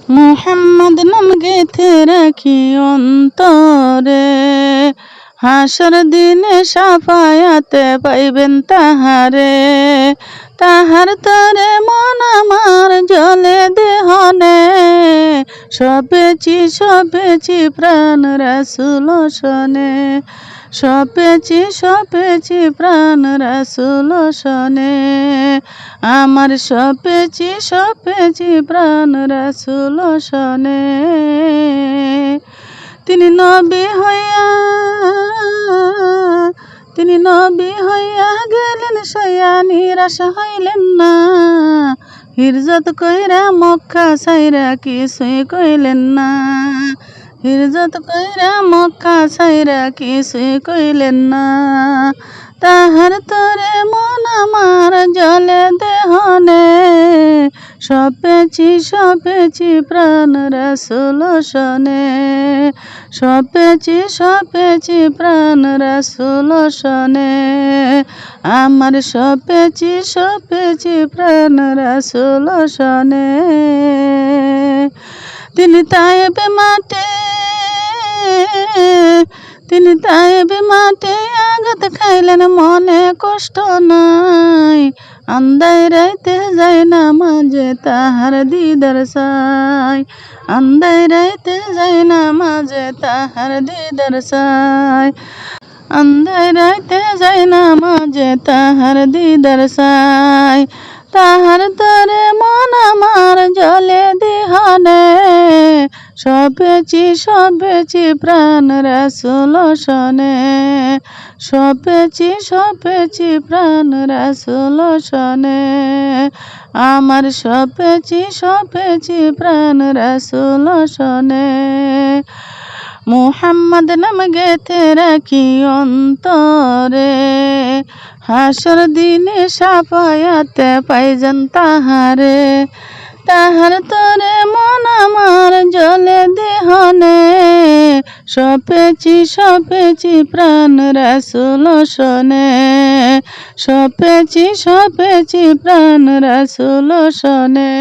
মুহাম্মদ নাম গেথে রাখি অন্তরে, হাসর দিনে সাফায়াতে পাইবেন তাহারে। তাহার তরে মন আমার জলে দেহনে, সপেছি প্রাণ রাসূল শনে। সপেছি প্রাণ রাসূল শনে, আমার সপেছি প্রাণ রাসূল শনে। তিনি নবী হইয়া গেলেন সইয়া, নিরাশ হইলেন না। হিজরত কইরা মক্কা ছাইরা কিছুই কইলেন না। হিজরত কইরা মক্কা ছাইরা কিছুই কইলেন না। তাহার তরে মন আমার জলে দেহনে, সপেছি প্রাণ রাসূল শনে। সপেছি প্রাণ রাসূল শনে, আমার সপেছি প্রাণ রাসূল শনে। তিনি তায়েবে মাঠে আঘাত খাইলেন, মনে কষ্ট নাই। আন্দায় রাইতে যায় নামাজে তাহার দিদার চাই। আন্দায় রাইতে যায় নামাজে তাহার দিদার চাই। আন্দায় রাইতে যায় নামাজে তাহার দিদার চাই। তাহার তরে মন আমার জলে দেহনে, সপেছি প্রাণ রাসূল শনে। সপেছি প্রাণ রাসূল শনে, আমার সপেছি প্রাণ রাসূল শনে। মুহাম্মদ নাম গেথে রাখি অন্তরে, হাসর দিনে সাফায়াতে পাইবেন তাহারে। তাহার তরে মন আমার জলে দেহনে, সপেছি প্রাণ রাসূল শনে। সপেছি প্রাণ রাসূল শনে।